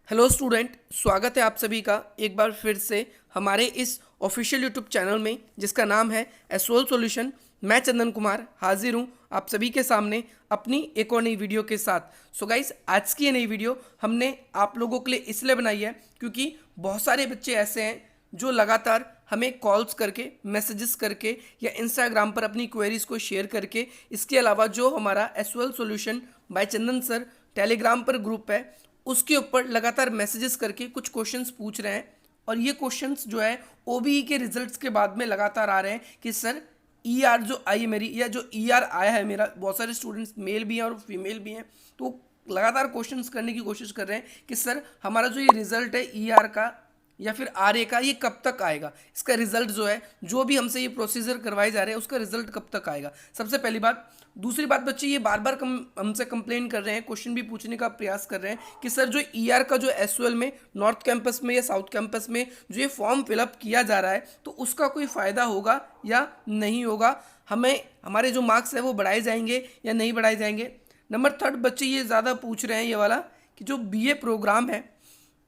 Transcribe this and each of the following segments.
Hello student, स्वागत है आप सभी का एक बार फिर से हमारे इस ऑफिशियल यूट्यूब चैनल में जिसका नाम है एसओएल सॉल्यूशन। मैं चंदन कुमार हाजिर हूँ आप सभी के सामने अपनी एक और नई वीडियो के साथ। सो गाइस, आज की ये नई वीडियो हमने आप लोगों के लिए इसलिए बनाई है क्योंकि बहुत सारे बच्चे ऐसे हैं जो लगातार हमें कॉल्स करके, मैसेजेस करके या इंस्टाग्राम पर अपनी क्वेरीज को शेयर करके, इसके अलावा जो हमारा एसओएल सॉल्यूशन बाय चंदन सर टेलीग्राम पर ग्रुप है उसके ऊपर लगातार मैसेजेस करके कुछ क्वेश्चंस पूछ रहे हैं। और ये क्वेश्चंस जो है ओबीई के रिजल्ट्स के बाद में लगातार आ रहे हैं कि सर ईआर जो आई है मेरी, या जो ईआर आया है मेरा, बहुत सारे स्टूडेंट्स मेल भी हैं और फीमेल भी हैं, तो लगातार क्वेश्चंस करने की कोशिश कर रहे हैं कि सर हमारा जो ये रिजल्ट है ईआर का या फिर आरए का, ये कब तक आएगा, इसका रिजल्ट जो है, जो भी हमसे ये प्रोसीजर करवाए जा रहे हैं उसका रिजल्ट कब तक आएगा। सबसे पहली बात। दूसरी बात, बच्चे ये बार बार हमसे कंप्लेन कर रहे हैं, क्वेश्चन भी पूछने का प्रयास कर रहे हैं कि सर जो ईआर का जो एसओएल में नॉर्थ कैंपस में या साउथ कैंपस में जो ये फॉर्म फिलअप किया जा रहा है तो उसका कोई फ़ायदा होगा या नहीं होगा, हमें हमारे जो मार्क्स है वो बढ़ाए जाएंगे या नहीं बढ़ाए जाएंगे। नंबर थर्ड, बच्चे ये ज़्यादा पूछ रहे हैं ये वाला कि जो बीए प्रोग्राम है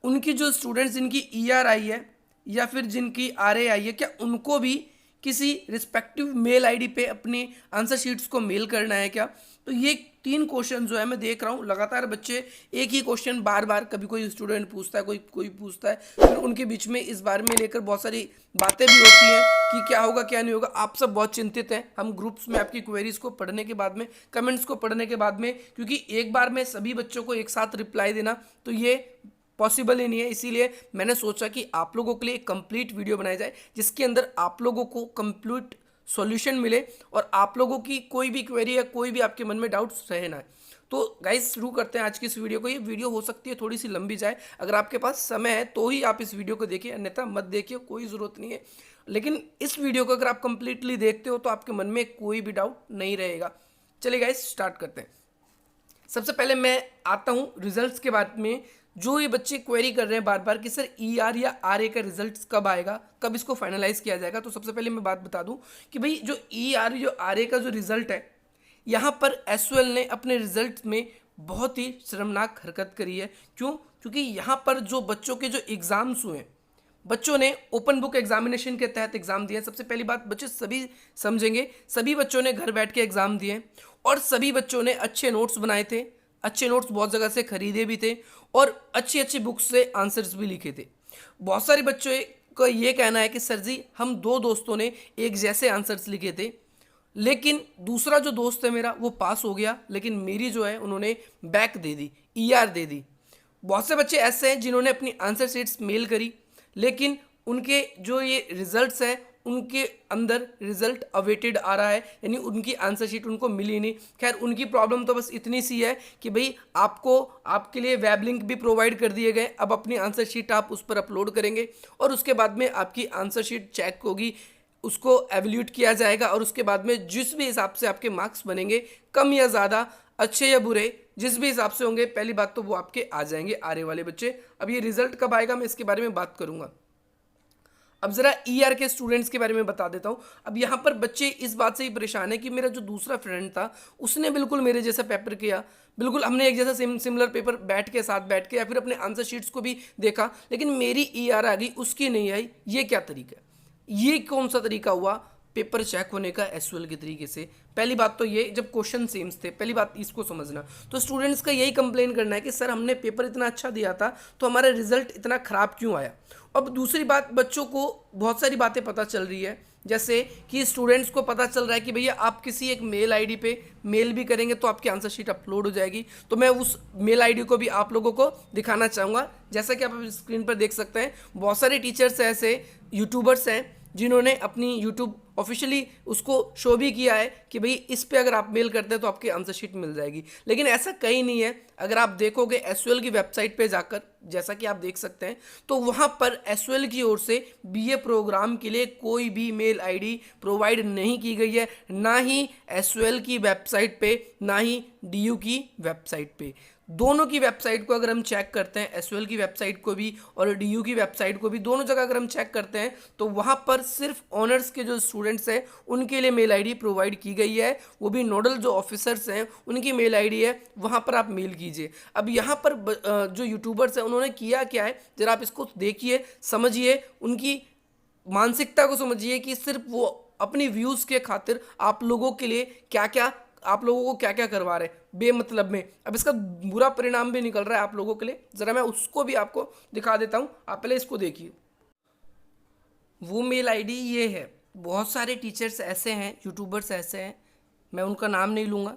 उनकी जो स्टूडेंट्स जिनकी ईआर आई है या फिर जिनकी आरए आई है, क्या उनको भी किसी रिस्पेक्टिव मेल आईडी पे अपने आंसर शीट्स को मेल करना है क्या। तो ये तीन क्वेश्चन जो है मैं देख रहा हूँ लगातार बच्चे एक ही क्वेश्चन बार बार, कभी कोई स्टूडेंट पूछता है, कोई पूछता है, फिर उनके बीच में इस बारे में लेकर बहुत सारी बातें भी होती हैं कि क्या होगा क्या नहीं होगा। आप सब बहुत चिंतित हैं, हम ग्रुप्स में आपकी क्वेरीज को पढ़ने के बाद में, कमेंट्स को पढ़ने के बाद में, क्योंकि एक बार में सभी बच्चों को एक साथ रिप्लाई देना तो ये पॉसिबल ही नहीं है। इसीलिए मैंने सोचा कि आप लोगों के लिए एक कंप्लीट वीडियो बनाई जाए जिसके अंदर आप लोगों को कंप्लीट सॉल्यूशन मिले और आप लोगों की कोई भी क्वेरी या कोई भी आपके मन में डाउट्स रहे ना। तो गाइस, शुरू करते हैं आज की इस वीडियो को। ये वीडियो हो सकती है थोड़ी सी लंबी जाए, अगर आपके पास समय है तो ही आप इस वीडियो को देखिए, अन्यथा मत देखिए, कोई ज़रूरत नहीं है। लेकिन इस वीडियो को अगर आप कंप्लीटली देखते हो तो आपके मन में कोई भी डाउट नहीं रहेगा। चलिए गाइस, स्टार्ट करते हैं। सबसे पहले मैं आता हूँ रिजल्ट्स के बारे में। जो ये बच्चे क्वेरी कर रहे हैं बार बार कि सर ईआर या आरए का रिजल्ट कब आएगा, कब इसको फाइनलाइज किया जाएगा, तो सबसे पहले मैं बात बता दूं कि भाई जो ईआर जो आरए का जो रिजल्ट है, यहाँ पर एसओएल ने अपने रिजल्ट में बहुत ही शर्मनाक हरकत करी है। क्यों? क्योंकि यहाँ पर जो बच्चों के जो एग्जाम्स हुए, बच्चों ने ओपन बुक एग्जामिनेशन के तहत एग्जाम दिए। सबसे पहली बात बच्चे सभी समझेंगे, सभी बच्चों ने घर बैठ के एग्जाम दिए और सभी बच्चों ने अच्छे नोट्स बनाए थे, अच्छे नोट्स बहुत जगह से खरीदे भी थे और अच्छी अच्छी बुक्स से आंसर्स भी लिखे थे। बहुत सारे बच्चों का ये कहना है कि सर जी हम दो दोस्तों ने एक जैसे आंसर्स लिखे थे, लेकिन दूसरा जो दोस्त है मेरा वो पास हो गया, लेकिन मेरी जो है उन्होंने बैक दे दी, ईआर दे दी। बहुत से बच्चे ऐसे हैं जिन्होंने अपनी आंसर शीट्स मेल करी, लेकिन उनके जो ये रिजल्ट्स हैं उनके अंदर रिजल्ट अवेटेड आ रहा है, यानी उनकी आंसर शीट उनको मिली नहीं। खैर, उनकी प्रॉब्लम तो बस इतनी सी है कि भाई आपको आपके लिए वेब लिंक भी प्रोवाइड कर दिए गए, अब अपनी आंसर शीट आप उस पर अपलोड करेंगे और उसके बाद में आपकी आंसर शीट चेक होगी, उसको एवल्यूट किया जाएगा और उसके बाद में जिस भी हिसाब से आपके मार्क्स बनेंगे, कम या ज़्यादा, अच्छे या बुरे, जिस भी हिसाब से होंगे, पहली बात तो वो आपके आ जाएंगे आने वाले बच्चे। अब ये रिजल्ट कब आएगा मैं इसके बारे में बात करूंगा। अब जरा ईआर के स्टूडेंट्स के बारे में बता देता हूँ। अब यहाँ पर बच्चे इस बात से ही परेशान है कि मेरा जो दूसरा फ्रेंड था उसने बिल्कुल मेरे जैसा पेपर किया, बिल्कुल हमने एक जैसा सिमिलर पेपर साथ बैठ के या फिर अपने आंसर शीट्स को भी देखा, लेकिन मेरी ईआर आ गई, उसकी नहीं आई। ये क्या तरीका है? ये कौन सा तरीका हुआ पेपर चेक होने का एसओएल के तरीके से? पहली बात तो ये, जब क्वेश्चन सेम्स थे, पहली बात इसको समझना। तो स्टूडेंट्स का यही कंप्लेन करना है कि सर हमने पेपर इतना अच्छा दिया था तो हमारा रिजल्ट इतना खराब क्यों आया। अब दूसरी बात, बच्चों को बहुत सारी बातें पता चल रही है, जैसे कि स्टूडेंट्स को पता चल रहा है कि भैया आप किसी एक मेल आईडी पे मेल भी करेंगे तो आपकी आंसर शीट अपलोड हो जाएगी। तो मैं उस मेल आईडी को भी आप लोगों को दिखाना चाहूँगा। जैसा कि आप स्क्रीन पर देख सकते हैं, बहुत सारे टीचर्स ऐसे यूट्यूबर्स हैं जिन्होंने अपनी यूट्यूब ऑफिशियली उसको शो भी किया है कि भाई इस पे अगर आप मेल करते हैं तो आपकी आंसर शीट मिल जाएगी, लेकिन ऐसा कहीं नहीं है। अगर आप देखोगे एसओएल की वेबसाइट पे जाकर, जैसा कि आप देख सकते हैं, तो वहाँ पर एसओएल की ओर से बीए प्रोग्राम के लिए कोई भी मेल आईडी प्रोवाइड नहीं की गई है, ना ही एसओएल की वेबसाइट पे, ना ही डीयू की वेबसाइट पे। दोनों की वेबसाइट को अगर हम चेक करते हैं, एसयूएल की वेबसाइट को भी और डीयू की वेबसाइट को भी, दोनों जगह अगर हम चेक करते हैं तो वहाँ पर सिर्फ ऑनर्स के जो स्टूडेंट्स हैं उनके लिए मेल आईडी प्रोवाइड की गई है, वो भी नोडल जो ऑफिसर्स हैं उनकी मेल आईडी है, वहाँ पर आप मेल कीजिए। अब यहाँ पर जो यूट्यूबर्स हैं उन्होंने किया क्या है, जरा आप इसको देखिए, समझिए, उनकी मानसिकता को समझिए कि सिर्फ वो अपनी व्यूज़ के खातिर आप लोगों के लिए क्या क्या, आप लोगों को क्या क्या करवा रहे हैं बेमतलब में। अब इसका बुरा परिणाम भी निकल रहा है आप लोगों के लिए, ज़रा मैं उसको भी आपको दिखा देता हूँ, आप पहले इसको देखिए। वो मेल आईडी ये है। बहुत सारे टीचर्स ऐसे हैं, यूट्यूबर्स ऐसे हैं, मैं उनका नाम नहीं लूँगा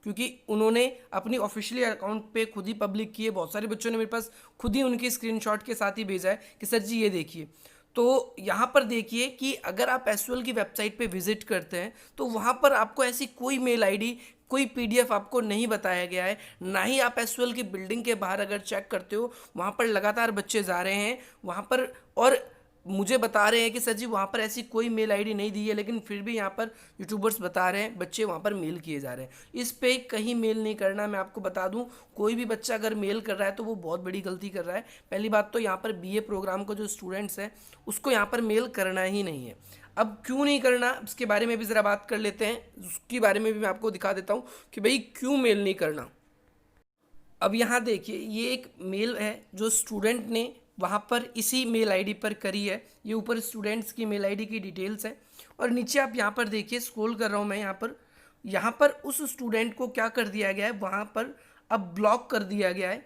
क्योंकि उन्होंने अपनी ऑफिशियली अकाउंट पे खुद ही पब्लिक किए। बहुत सारे बच्चों ने मेरे पास खुद ही उनकी स्क्रीनशॉट के साथ ही भेजा है कि सर जी ये देखिए। तो यहाँ पर देखिए कि अगर आप एसयूएल की वेबसाइट पे विजिट करते हैं तो वहाँ पर आपको ऐसी कोई मेल आईडी, कोई पीडीएफ आपको नहीं बताया गया है। ना ही आप एसयूएल की बिल्डिंग के बाहर अगर चेक करते हो, वहाँ पर लगातार बच्चे जा रहे हैं वहाँ पर, और मुझे बता रहे हैं कि सर जी वहाँ पर ऐसी कोई मेल आईडी नहीं दी है, लेकिन फिर भी यहाँ पर यूट्यूबर्स बता रहे हैं बच्चे वहाँ पर मेल किए जा रहे हैं। इस पे कहीं मेल नहीं करना। मैं आपको बता दूँ, कोई भी बच्चा अगर मेल कर रहा है तो वो बहुत बड़ी गलती कर रहा है। पहली बात तो यहाँ पर बीए प्रोग्राम को जो स्टूडेंट्स हैं उसको यहाँ पर मेल करना ही नहीं है। अब क्यों नहीं करना, उसके बारे में भी ज़रा बात कर लेते हैं। उसके बारे में भी मैं आपको दिखा देता हूँ कि भाई क्यों मेल नहीं करना। अब यहाँ देखिए, ये एक मेल है जो स्टूडेंट ने वहाँ पर इसी मेल आईडी पर करी है। ये ऊपर स्टूडेंट्स की मेल आईडी की डिटेल्स है और नीचे आप यहाँ पर देखिए, स्क्रॉल कर रहा हूँ मैं यहाँ पर उस स्टूडेंट को क्या कर दिया गया है, वहाँ पर अब ब्लॉक कर दिया गया है।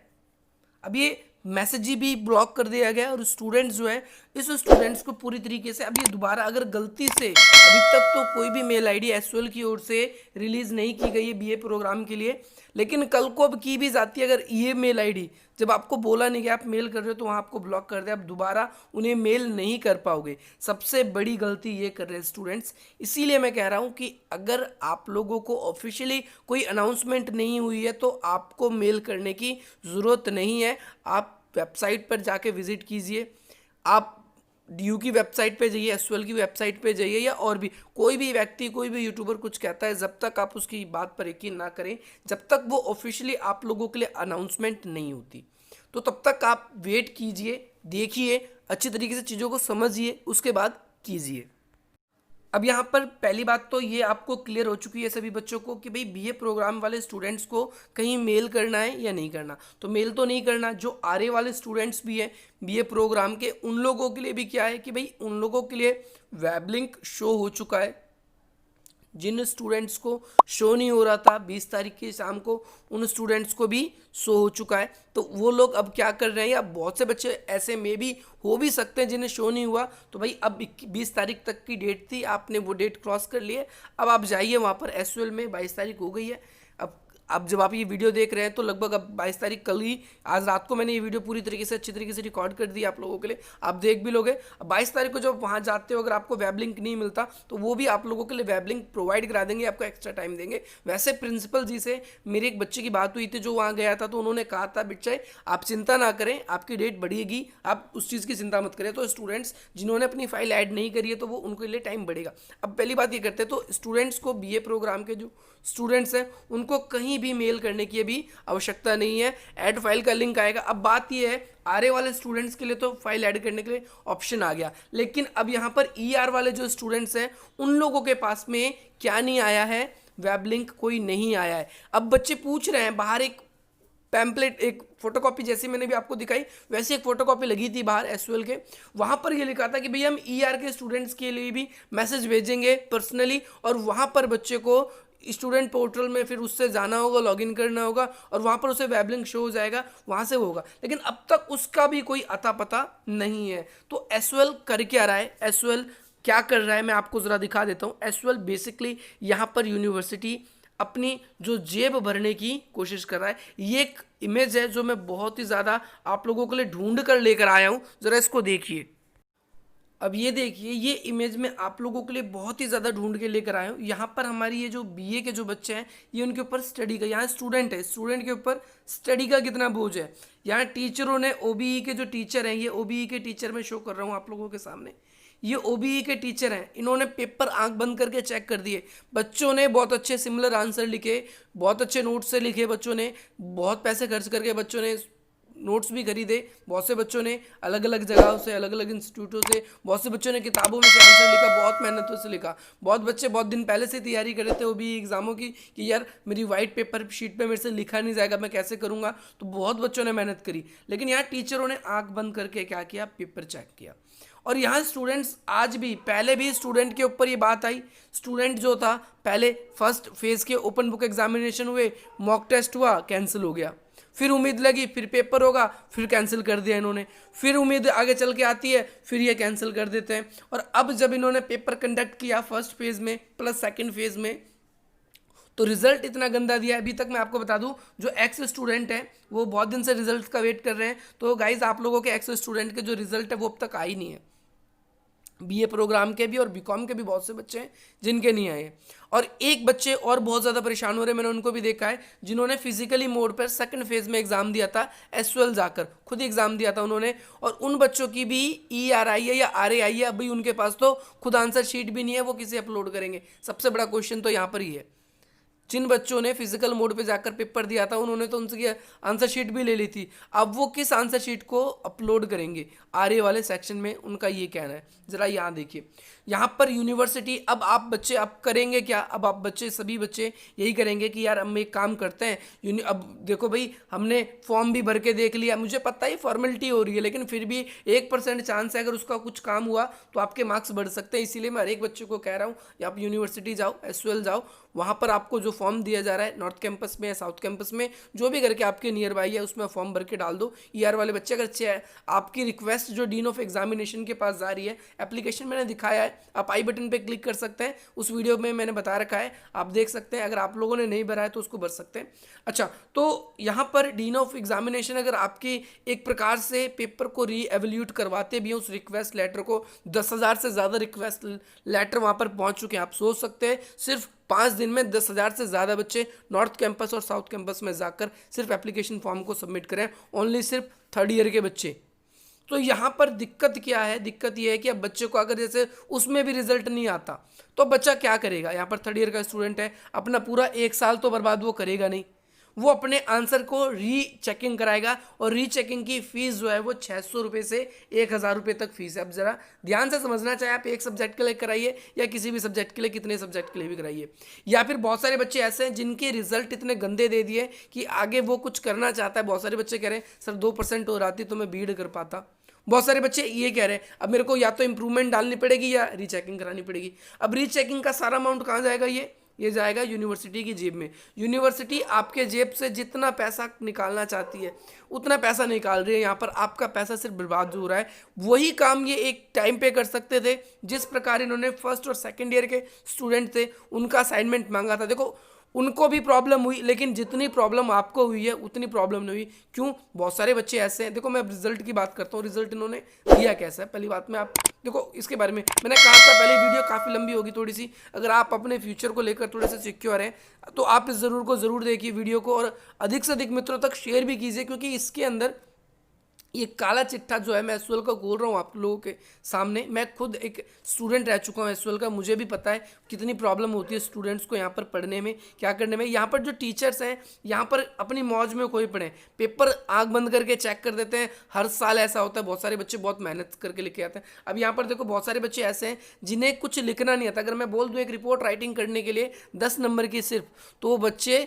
अब ये मैसेज ही भी ब्लॉक कर दिया गया है और स्टूडेंट्स जो है, इस स्टूडेंट्स को पूरी तरीके से, अब ये दोबारा अगर गलती से, अभी तक तो कोई भी मेल आईडी एसयूएल की ओर से रिलीज़ नहीं की गई है बीए प्रोग्राम के लिए, लेकिन कल को अब की भी जाती है, अगर ये मेल आईडी जब आपको बोला नहीं कि आप मेल कर रहे हो तो वहाँ आपको ब्लॉक कर दे, आप दोबारा उन्हें मेल नहीं कर पाओगे। सबसे बड़ी गलती ये कर रहे हैं स्टूडेंट्स। इसीलिए मैं कह रहा हूँ कि अगर आप लोगों को ऑफिशियली कोई अनाउंसमेंट नहीं हुई है तो आपको मेल करने की ज़रूरत नहीं है। आप वेबसाइट पर जाके विज़िट कीजिए, आप डीयू की वेबसाइट पे जाइए, एसयूएल की वेबसाइट पे जाइए, या और भी कोई भी व्यक्ति, कोई भी यूट्यूबर कुछ कहता है, जब तक आप उसकी बात पर यकीन ना करें, जब तक वो ऑफिशियली आप लोगों के लिए अनाउंसमेंट नहीं होती, तो तब तक आप वेट कीजिए, देखिए, अच्छी तरीके से चीज़ों को समझिए, उसके बाद कीजिए। अब यहाँ पर पहली बात तो ये आपको क्लियर हो चुकी है सभी बच्चों को कि भाई बीए प्रोग्राम वाले स्टूडेंट्स को कहीं मेल करना है या नहीं करना। तो मेल तो नहीं करना। जो आरए वाले स्टूडेंट्स भी हैं बीए प्रोग्राम के, उन लोगों के लिए भी क्या है कि भाई उन लोगों के लिए वेब लिंक शो हो चुका है। जिन स्टूडेंट्स को शो नहीं हो रहा था 20 तारीख की शाम को, उन स्टूडेंट्स को भी शो हो चुका है। तो वो लोग अब क्या कर रहे हैं, या बहुत से बच्चे ऐसे में भी हो भी सकते हैं जिन्हें शो नहीं हुआ, तो भाई अब 20 तारीख तक की डेट थी, आपने वो डेट क्रॉस कर लिए, अब आप जाइए वहाँ पर एसयूएल में। 22 तारीख हो गई है। अब जब आप ये वीडियो देख रहे हैं तो लगभग अब 22 तारीख कल ही, आज रात को मैंने ये वीडियो पूरी तरीके से अच्छी तरीके से रिकॉर्ड कर दी आप लोगों के लिए, आप देख भी लोगे। अब 22 तारीख को जब वहाँ जाते हो, अगर आपको वेब लिंक नहीं मिलता तो वो भी आप लोगों के लिए वेब लिंक प्रोवाइड करा देंगे, आपको एक्स्ट्रा टाइम देंगे। वैसे प्रिंसिपल जी से मेरे एक बच्चे की बात हुई थी जो वहाँ गया था, तो उन्होंने कहा था बच्चे आप चिंता ना करें, आपकी डेट बढ़ेगी, आप उस चीज़ की चिंता मत करें। तो स्टूडेंट्स जिन्होंने अपनी फाइल ऐड नहीं करी है तो वो उनके लिए टाइम बढ़ेगा। अब पहली बात ये करते हैं, तो स्टूडेंट्स को बीए प्रोग्राम के जो स्टूडेंट्स हैं उनको कहीं भी मेल करने की अभी आवश्यकता नहीं है। ऐड फाइल का लिंक आएगा। अब बात ये है, आरए वाले स्टूडेंट्स के लिए तो फाइल ऐड करने के लिए ऑप्शन आ गया, लेकिन अब यहाँ पर ईआर वाले जो स्टूडेंट्स हैं उन लोगों के पास में क्या नहीं आया है, वेब लिंक कोई नहीं आया है। अब बच्चे पूछ रहे हैं, बाहर एक पैम्पलेट, एक फोटोकॉपी जैसी मैंने भी आपको दिखाई वैसे एक फोटोकॉपी लगी थी बाहर एसयूएल के, वहाँ पर ये लिखा था कि भैया हम ईआर के स्टूडेंट्स के लिए भी मैसेज भेजेंगे पर्सनली, और वहाँ पर बच्चे को स्टूडेंट पोर्टल में फिर उससे जाना होगा, लॉगिन करना होगा, और वहाँ पर उसे वेब लिंक शो हो जाएगा, वहाँ से होगा। लेकिन अब तक उसका भी कोई अता पता नहीं है। तो एसयूएल कर क्या रहा है, एसयूएल क्या कर रहा है, मैं आपको ज़रा दिखा देता हूँ। एसयूएल बेसिकली यहाँ पर यूनिवर्सिटी अपनी जो जेब भरने की कोशिश कर रहा है। ये एक इमेज है जो मैं बहुत ही ज़्यादा आप लोगों के लिए ढूंढ कर लेकर आया हूँ, ज़रा इसको देखिए। अब ये देखिए, ये इमेज में आप लोगों के लिए बहुत ही ज़्यादा ढूंढ के लेकर आया हूँ। यहाँ पर हमारी ये जो बीए के जो बच्चे हैं, ये उनके ऊपर स्टडी का, यहाँ स्टूडेंट है, स्टूडेंट के ऊपर स्टडी का कितना बोझ है। यहाँ टीचरों ने, ओबीई के जो टीचर हैं, ये ओबीई के टीचर में शो कर रहा हूँ आप लोगों के सामने, ये ओबीई के टीचर हैं, इन्होंने पेपर आंख बंद करके चेक कर दिए। बच्चों ने बहुत अच्छे सिमिलर आंसर लिखे, बहुत अच्छे नोट्स से लिखे, बच्चों ने बहुत पैसे खर्च करके बच्चों ने नोट्स भी खरीदे। बहुत से बच्चों ने अलग अलग जगहों से, अलग अलग इंस्टीट्यूटों से, बहुत से बच्चों ने किताबों में से आंसर लिखा, बहुत मेहनतों से लिखा। बहुत बच्चे बहुत दिन पहले से तैयारी कर रहे थे वो भी एग्जामों की कि यार मेरी वाइट पेपर शीट पे मेरे से लिखा नहीं जाएगा, मैं कैसे करूँगा। तो बहुत बच्चों ने मेहनत करी, लेकिन यहाँ टीचरों ने आंख बंद करके क्या किया, पेपर चेक किया। और यहाँ स्टूडेंट्स आज भी, पहले भी स्टूडेंट के ऊपर ये बात आई, स्टूडेंट जो था पहले फर्स्ट फेज के ओपन बुक एग्जामिनेशन हुए, मॉक टेस्ट हुआ, कैंसिल हो गया। फिर उम्मीद लगी फिर पेपर होगा, फिर कैंसिल कर दिया इन्होंने। फिर उम्मीद आगे चल के आती है, फिर ये कैंसिल कर देते हैं। और अब जब इन्होंने पेपर कंडक्ट किया फर्स्ट फेज में प्लस सेकंड फेज में, तो रिजल्ट इतना गंदा दिया। अभी तक मैं आपको बता दूं, जो एक्स स्टूडेंट है वो बहुत दिन से रिजल्ट का वेट कर रहे हैं। तो गाइज आप लोगों के एक्स स्टूडेंट के जो रिजल्ट है वो अब तक आ ही नहीं है। बीए प्रोग्राम के भी और बीकॉम के भी बहुत से बच्चे हैं जिनके नहीं आए। और एक बच्चे और बहुत ज़्यादा परेशान हो रहे हैं, मैंने उनको भी देखा है, जिन्होंने फिजिकली मोड पर सेकंड फेज में एग्जाम दिया था, एसयूएल जाकर खुद एग्जाम दिया था उन्होंने। और उन बच्चों की भी ईआरआई है या आरएआई है, अभी उनके पास तो खुद आंसर शीट भी नहीं है, वो किसे अपलोड करेंगे। सबसे बड़ा क्वेश्चन तो यहाँ पर ही है। जिन बच्चों ने फिजिकल मोड पे जाकर पेपर दिया था उन्होंने तो उनसे आंसर शीट भी ले ली थी, अब वो किस आंसर शीट को अपलोड करेंगे आरए वाले सेक्शन में, उनका ये कहना है। जरा यहाँ देखिए, यहाँ पर यूनिवर्सिटी, अब आप बच्चे अब करेंगे क्या, अब आप बच्चे सभी बच्चे यही करेंगे कि यार हम एक काम करते हैं, अब देखो भाई हमने फॉर्म भी भर के देख लिया, मुझे पता ही फॉर्मेलिटी हो रही है, लेकिन फिर भी 1% चांस है अगर उसका कुछ काम हुआ तो आपके मार्क्स बढ़ सकते हैं। इसीलिए मैं हर एक बच्चे को कह रहा हूँ आप यूनिवर्सिटी जाओ, एसयूएल जाओ, वहाँ पर आपको जो फॉर्म दिया जा रहा है नॉर्थ कैंपस में या साउथ कैंपस में, जो भी करके आपके नियर बाई है उसमें फॉर्म भर के डाल दो। ईआर वाले बच्चे अगर अच्छे हैं, आपकी रिक्वेस्ट जो डीन ऑफ एग्जामिनेशन के पास जा रही है, एप्लीकेशन मैंने दिखाया है, आप आई बटन पे क्लिक कर सकते हैं, उस वीडियो में मैंने बता रखा है, आप देख सकते हैं। अगर आप लोगों ने नहीं भरा है तो उसको भर सकते हैं। अच्छा, तो यहाँ पर डीन ऑफ एग्जामिनेशन अगर आपके एक प्रकार से पेपर को री एवेल्यूट करवाते भी हैं, उस रिक्वेस्ट लेटर को 10,000 से ज़्यादा रिक्वेस्ट लेटर वहाँ पर पहुँच चुके हैं। आप सोच सकते हैं सिर्फ 5 दिन में 10,000 से ज़्यादा बच्चे नॉर्थ कैंपस और साउथ कैंपस में जाकर सिर्फ एप्लीकेशन फॉर्म को सबमिट करें, ओनली सिर्फ थर्ड ईयर के बच्चे। तो यहाँ पर दिक्कत क्या है, दिक्कत ये है कि अब बच्चे को अगर जैसे उसमें भी रिजल्ट नहीं आता तो बच्चा क्या करेगा। यहाँ पर थर्ड ईयर का स्टूडेंट है, अपना पूरा 1 साल तो बर्बाद वो करेगा नहीं, वो अपने आंसर को री चेकिंग कराएगा। और री चेकिंग की फीस जो है वो 600 रुपये से 1,000 रुपये तक फीस है। अब जरा ध्यान से समझना, चाहे आप एक सब्जेक्ट के लिए कराइए या किसी भी सब्जेक्ट के लिए, कितने सब्जेक्ट के लिए भी कराइए। या फिर बहुत सारे बच्चे ऐसे हैं जिनके रिजल्ट इतने गंदे दे दिए कि आगे वो कुछ करना चाहता है। बहुत सारे बच्चे कह रहे हैं सर 2% और आती तो मैं बीएड कर पाता। बहुत सारे बच्चे ये कह रहे हैं अब मेरे को या तो इंप्रूवमेंट डालनी पड़ेगी या रीचेकिंग करानी पड़ेगी। अब रीचेकिंग का सारा अमाउंट कहाँ जाएगा, ये जाएगा यूनिवर्सिटी की जेब में। यूनिवर्सिटी आपके जेब से जितना पैसा निकालना चाहती है उतना पैसा निकाल रही है। यहाँ पर आपका पैसा सिर्फ बर्बाद हो रहा है। वही काम ये एक टाइम पे कर सकते थे जिस प्रकार इन्होंने फर्स्ट और सेकंड ईयर के स्टूडेंट थे उनका असाइनमेंट मांगा था। देखो उनको भी प्रॉब्लम हुई, लेकिन जितनी प्रॉब्लम आपको हुई है उतनी प्रॉब्लम नहीं हुई। क्यों, बहुत सारे बच्चे ऐसे हैं। देखो मैं रिजल्ट की बात करता हूँ, रिजल्ट इन्होंने दिया कैसा है। पहली बात में आप देखो, इसके बारे में मैंने कहा था पहले, वीडियो काफ़ी लंबी होगी थोड़ी सी। अगर आप अपने फ्यूचर को लेकर थोड़े से सिक्योर हैं तो आप इस जरूर देखिए वीडियो को, और अधिक से अधिक मित्रों तक शेयर भी कीजिए, क्योंकि इसके अंदर ये काला चिट्ठा जो है मैं एसयूएल का खोल रहा हूँ आप लोगों के सामने। मैं खुद एक स्टूडेंट रह चुका हूँ एसयूएल का, मुझे भी पता है कितनी प्रॉब्लम होती है स्टूडेंट्स को यहाँ पर पढ़ने में, क्या करने में। यहाँ पर जो टीचर्स हैं यहाँ पर अपनी मौज में कोई पढ़े, पेपर आँख बंद करके चेक कर देते हैं। हर साल ऐसा होता है, बहुत सारे बच्चे बहुत मेहनत करके लिखे आते हैं। अब यहाँ पर देखो बहुत सारे बच्चे ऐसे हैं जिन्हें कुछ लिखना नहीं आता। अगर मैं बोल दूँ एक रिपोर्ट राइटिंग करने के लिए 10 नंबर की सिर्फ, तो वो बच्चे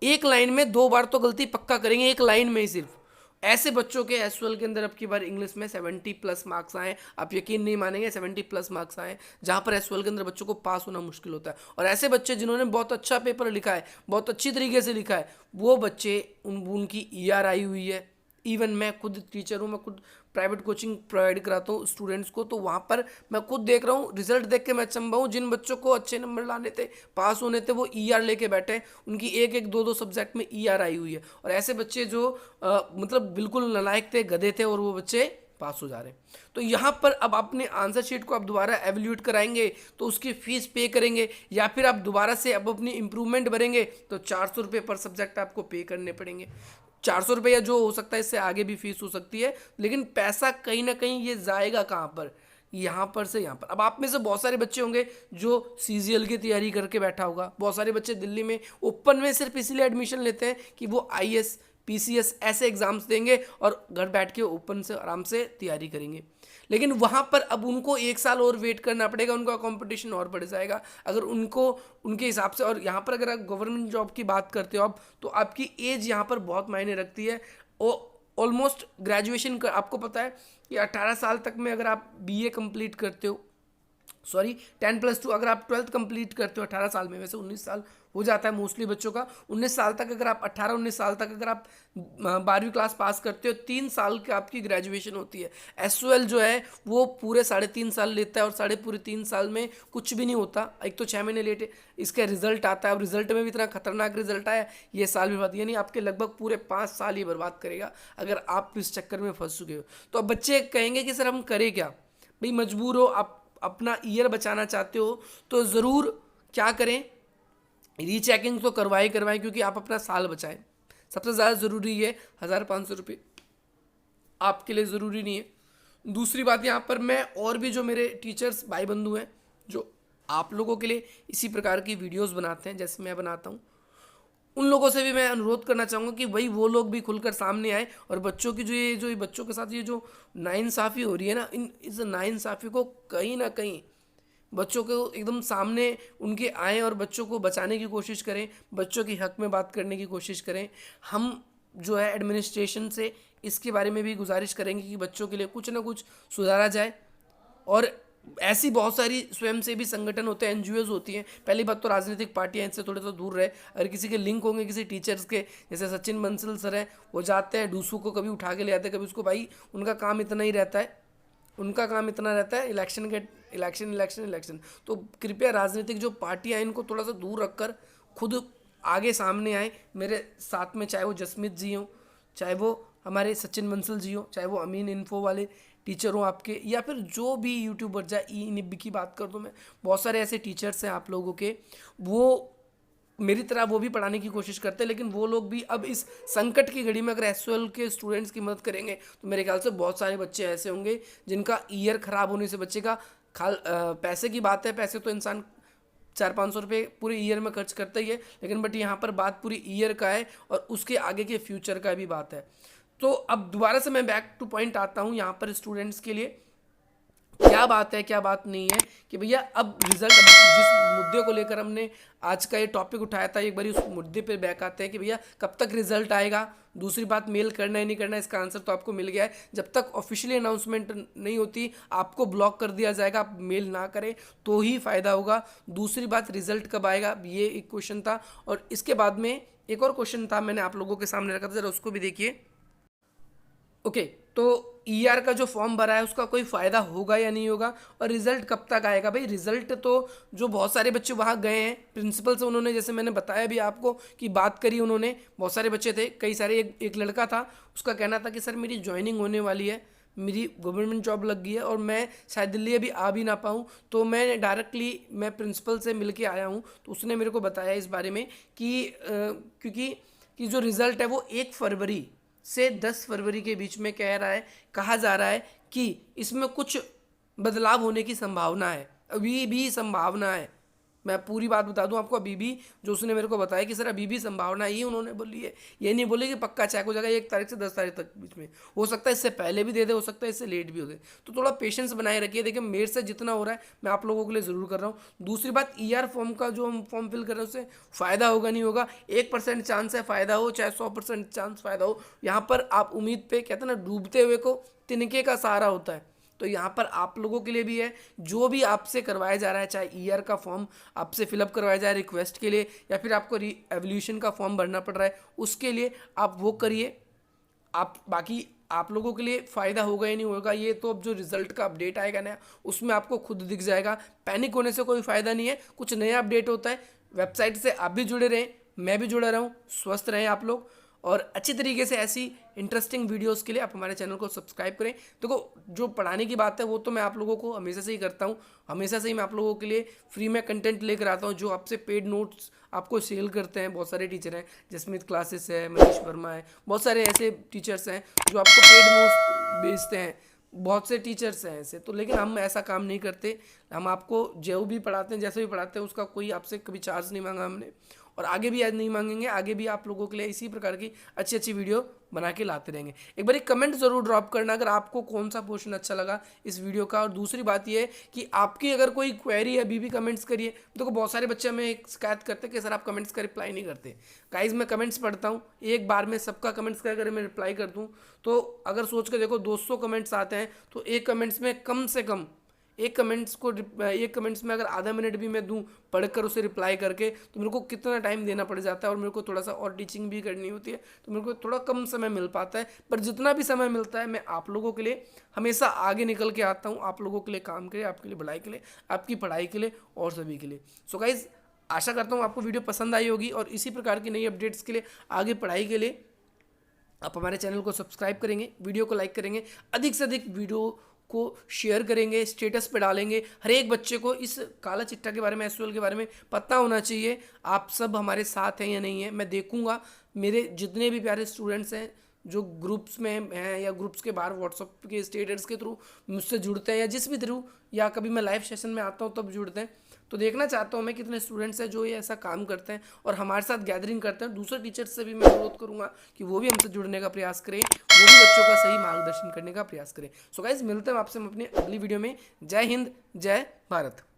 एक लाइन में 2 बार तो गलती पक्का करेंगे, एक लाइन में ही सिर्फ। ऐसे बच्चों के एसयूएल के अंदर अब की बार इंग्लिश में 70+ मार्क्स आए। आप यकीन नहीं मानेंगे, 70+ मार्क्स आए, जहाँ पर एसयूएल के अंदर बच्चों को पास होना मुश्किल होता है। और ऐसे बच्चे जिन्होंने बहुत अच्छा पेपर लिखा है, बहुत अच्छी तरीके से लिखा है, वो बच्चे उनकी ईआर आई हुई है। इवन मैं खुद टीचर हूँ, मैं खुद प्राइवेट कोचिंग प्रोवाइड कराता हूँ स्टूडेंट्स को, तो वहाँ पर मैं खुद देख रहा हूँ, रिजल्ट देख के मैं अचंभा हूँ। जिन बच्चों को अच्छे नंबर लाने थे, पास होने थे, वो ईआर लेके बैठे हैं, उनकी एक एक दो सब्जेक्ट में ईआर आई हुई है। और ऐसे बच्चे जो मतलब बिल्कुल नालायक थे, गधे थे, और वो बच्चे पास हो जा रहे हैं। तो यहाँ पर अब अपने आंसर शीट को आप दोबारा एवेल्यूट कराएंगे तो उसकी फीस पे करेंगे, या फिर आप दोबारा से अब अपनी इंप्रूवमेंट भरेंगे तो 400 रुपये पर सब्जेक्ट आपको पे करने पड़ेंगे। 400 रुपये जो हो सकता है, इससे आगे भी फीस हो सकती है, लेकिन पैसा कहीं ना कहीं ये जाएगा कहाँ पर, यहाँ पर से यहाँ पर। अब आप में से बहुत सारे बच्चे होंगे जो सीजीएल की तैयारी करके बैठा होगा, बहुत सारे बच्चे दिल्ली में ओपन में सिर्फ इसलिए एडमिशन लेते हैं कि वो आईएएस पीसीएस ऐसे एग्जाम्स देंगे और घर बैठ के ओपन से आराम से तैयारी करेंगे। लेकिन वहाँ पर अब उनको 1 साल और वेट करना पड़ेगा, उनका कंपटीशन और बढ़ जाएगा अगर उनको उनके हिसाब से। और यहाँ पर अगर आप गवर्नमेंट जॉब की बात करते हो आप, तो आपकी एज यहाँ पर बहुत मायने रखती है। ऑलमोस्ट ग्रेजुएशन का आपको पता है कि 18 साल तक में अगर आप बीए कंप्लीट करते हो, सॉरी 10+2, अगर आप 12th कंप्लीट करते हो 18 साल में, वैसे 19 साल हो जाता है मोस्टली बच्चों का, 19 साल तक अगर आप 18-19 साल तक अगर आप 12वीं क्लास पास करते हो, 3 साल की आपकी ग्रेजुएशन होती है। एसओएल जो है वो पूरे 3.5 साल लेता है और पूरे 3 साल में कुछ भी नहीं होता। एक तो 6 महीने लेट इसका रिजल्ट आता है, और रिजल्ट में भी इतना खतरनाक रिजल्ट आया ये साल बर्बाद, यानी आपके लगभग पूरे 5 साल ही बर्बाद करेगा अगर आप इस चक्कर में फंस चुके हो। तो अब बच्चे कहेंगे कि सर हम करें क्या, भाई मजबूर हो, आप अपना ईयर बचाना चाहते हो तो ज़रूर क्या करें, रीचेकिंग तो करवाएं, क्योंकि आप अपना साल बचाएं। सबसे ज़्यादा ज़रूरी है 1500 रुपये आपके लिए ज़रूरी नहीं है। दूसरी बात, यहाँ पर मैं और भी जो मेरे टीचर्स भाई बंधु हैं जो आप लोगों के लिए इसी प्रकार की वीडियोस बनाते हैं जैसे मैं बनाता हूँ, उन लोगों से भी मैं अनुरोध करना चाहूँगा कि भाई वो लोग भी खुलकर सामने आए और बच्चों की जो बच्चों के साथ ये जो नाइंसाफ़ी हो रही है ना, इस नाइंसाफ़ी को कहीं ना कहीं बच्चों को एकदम सामने उनके आएँ और बच्चों को बचाने की कोशिश करें, बच्चों के हक में बात करने की कोशिश करें। हम जो है एडमिनिस्ट्रेशन से इसके बारे में भी गुजारिश करेंगे कि बच्चों के लिए कुछ ना कुछ सुधारा जाए। और ऐसी बहुत सारी स्वयंसेवी संगठन होते हैं, एनजीओज होती हैं। पहली बात तो राजनीतिक पार्टियां इनसे थोड़े तो दूर रहे। अगर किसी के लिंक होंगे किसी टीचर्स के, जैसे सचिन बंसल सर हैं, वो जाते हैं डूसू को कभी उठा के ले आते हैं कभी उसको, भाई उनका काम इतना ही रहता है, उनका काम इतना रहता है इलेक्शन। तो कृपया राजनीतिक जो पार्टियां इनको थोड़ा सा दूर रखकर खुद आगे सामने आए मेरे साथ में, चाहे वो जसमीत जी हों, चाहे वो हमारे सचिन बंसल जी हों, चाहे वो अमीन इन्फो वाले टीचर हों आपके, या फिर जो भी यूट्यूबर, चाहे ई निब्बी की बात कर दूँ मैं, बहुत सारे ऐसे टीचर्स हैं आप लोगों के, वो मेरी तरह वो भी पढ़ाने की कोशिश करते हैं। लेकिन वो लोग भी अब इस संकट की घड़ी में अगर एसओएल के स्टूडेंट्स की मदद करेंगे तो मेरे ख्याल से बहुत सारे बच्चे ऐसे होंगे जिनका ईयर ख़राब होने से बचेगा। पैसे की बात है, पैसे तो इंसान 400-500 रुपये पूरे ईयर में खर्च करता ही है, लेकिन बट यहाँ पर बात पूरी ईयर का है और उसके आगे के फ्यूचर का भी बात है। तो अब दोबारा से मैं बैक टू पॉइंट आता हूँ यहाँ पर स्टूडेंट्स के लिए क्या बात है क्या बात नहीं है कि भैया अब रिजल्ट, जिस मुद्दे को लेकर हमने आज का ये टॉपिक उठाया था, एक बार उस मुद्दे पे बैक आते हैं कि भैया कब तक रिजल्ट आएगा। दूसरी बात, मेल करना है नहीं करना, इसका आंसर तो आपको मिल गया है। जब तक ऑफिशियली अनाउंसमेंट नहीं होती आपको ब्लॉक कर दिया जाएगा, आप मेल ना करें तो ही फ़ायदा होगा। दूसरी बात, रिजल्ट कब आएगा, ये एक क्वेश्चन था। और इसके बाद में एक और क्वेश्चन था, मैंने आप लोगों के सामने रखा था, जरा उसको भी देखिए। ओके, तो ईआर का जो फॉर्म भरा है उसका कोई फ़ायदा होगा या नहीं होगा, और रिज़ल्ट कब तक आएगा। भाई रिज़ल्ट तो जो बहुत सारे बच्चे वहाँ गए हैं प्रिंसिपल से, उन्होंने जैसे मैंने बताया भी आपको कि बात करी उन्होंने, बहुत सारे बच्चे थे, कई सारे, एक लड़का था, उसका कहना था कि सर मेरी ज्वाइनिंग होने वाली है, मेरी गवर्नमेंट जॉब लग गई है और मैं शायद दिल्ली अभी आ भी ना पाऊँ, तो मैं डायरेक्टली मैं प्रिंसिपल से मिल के आया हूँ। तो उसने मेरे को बताया इस बारे में कि क्योंकि जो रिज़ल्ट है वो 1 फरवरी से 10 फरवरी के बीच में कहा जा रहा है कि इसमें कुछ बदलाव होने की संभावना है, अभी भी संभावना है। मैं पूरी बात बता दूं आपको, अभी भी जो उसने मेरे को बताया कि सर अभी भी संभावना ही उन्होंने बोली है, ये नहीं बोले कि पक्का चेक हो जाएगा 1 तारीख से 10 तारीख तक बीच में, हो सकता है इससे पहले भी दे दे, हो सकता है इससे लेट भी हो दे। तो थोड़ा पेशेंस बनाए रखिए। देखिए मेरे से जितना हो रहा है मैं आप लोगों के लिए ज़रूर कर रहा हूँ। दूसरी बात, ईआर फॉर्म का जो हम फॉर्म फिल कर रहे हैं उससे फ़ायदा होगा नहीं होगा, 1% चांस है फ़ायदा हो, चाहे 100% चांस फ़ायदा हो। यहाँ पर आप उम्मीद पे, कहते हैं ना डूबते हुए को तिनके का सहारा होता है, तो यहाँ पर आप लोगों के लिए भी है, जो भी आपसे करवाया जा रहा है, चाहे ईआर का फॉर्म आपसे फिलअप करवाया जाए रिक्वेस्ट के लिए, या फिर आपको एवोल्यूशन का फॉर्म भरना पड़ रहा है उसके लिए, आप वो करिए। आप बाकी आप लोगों के लिए फ़ायदा होगा या नहीं होगा ये तो अब जो रिज़ल्ट का अपडेट आएगा ना उसमें आपको खुद दिख जाएगा। पैनिक होने से कोई फ़ायदा नहीं है, कुछ नया अपडेट होता है। वेबसाइट से आप भी जुड़े रहें, मैं भी जुड़ा रहूँ, स्वस्थ रहें आप लोग, और अच्छी तरीके से ऐसी इंटरेस्टिंग वीडियोस के लिए आप हमारे चैनल को सब्सक्राइब करें। देखो जो पढ़ाने की बात है वो तो मैं आप लोगों को हमेशा से ही करता हूँ, हमेशा से ही मैं आप लोगों के लिए फ्री में कंटेंट लेकर आता हूँ, जो आपसे पेड नोट्स आपको सेल करते हैं। बहुत सारे टीचर हैं, जसमीत क्लासेस है, मनीष वर्मा है, बहुत सारे ऐसे टीचर्स हैं जो आपको पेड नोट्स बेचते हैं, बहुत से टीचर्स हैं ऐसे, तो लेकिन हम ऐसा काम नहीं करते। हम आपको जो भी पढ़ाते हैं, जैसे भी पढ़ाते हैं, उसका कोई आपसे कभी चार्ज नहीं मांगा हमने, और आगे भी आज नहीं मांगेंगे। आगे भी आप लोगों के लिए इसी प्रकार की अच्छी अच्छी वीडियो बना के लाते रहेंगे। एक बार एक कमेंट जरूर ड्रॉप करना अगर आपको कौन सा पोर्शन अच्छा लगा इस वीडियो का। और दूसरी बात ये है कि आपकी अगर कोई क्वेरी है अभी भी कमेंट्स करिए। देखो बहुत सारे बच्चे हमें एक शिकायत करते हैं कि सर आप कमेंट्स का रिप्लाई नहीं करते। गाइज मैं कमेंट्स पढ़ता हूँ, एक बार में सबका कमेंट्स का अगर मैं रिप्लाई कर दूँ तो अगर सोच के देखो 200 कमेंट्स आते हैं तो एक कमेंट्स में कम से कम एक कमेंट्स में अगर आधा मिनट भी मैं दूं पढ़कर उसे रिप्लाई करके, तो मेरे को कितना टाइम देना पड़ जाता है, और मेरे को थोड़ा सा और टीचिंग भी करनी होती है, तो मेरे को थोड़ा कम समय मिल पाता है। पर जितना भी समय मिलता है मैं आप लोगों के लिए हमेशा आगे निकल के आता हूँ, आप लोगों के लिए काम के लिए, आपके लिए भलाई के लिए, आपकी पढ़ाई के लिए और सभी के लिए। सो गाइज आशा करता हूँ आपको वीडियो पसंद आई होगी, और इसी प्रकार की नई अपडेट्स के लिए, आगे पढ़ाई के लिए आप हमारे चैनल को सब्सक्राइब करेंगे, वीडियो को लाइक करेंगे, अधिक से अधिक वीडियो को शेयर करेंगे, स्टेटस पे डालेंगे। हर एक बच्चे को इस काला चिट्ठा के बारे में, एसक्यूएल के बारे में पता होना चाहिए। आप सब हमारे साथ हैं या नहीं है, मैं देखूंगा। मेरे जितने भी प्यारे स्टूडेंट्स हैं जो ग्रुप्स में हैं या ग्रुप्स के बाहर व्हाट्सअप के स्टेटस के थ्रू मुझसे जुड़ते हैं, या जिस भी थ्रू, या कभी मैं लाइव सेशन में आता हूँ तब जुड़ते हैं, तो देखना चाहता हूँ मैं कितने स्टूडेंट्स हैं जो ये ऐसा काम करते हैं और हमारे साथ गैदरिंग करते हैं। दूसरे टीचर्स से भी मैं अनुरोध करूँगा कि वो भी हमसे जुड़ने का प्रयास करें, वो भी बच्चों का सही मार्गदर्शन करने का प्रयास करें। सो गाइज मिलते हैं आपसे हम अपनी अगली वीडियो में। जय हिंद, जय भारत।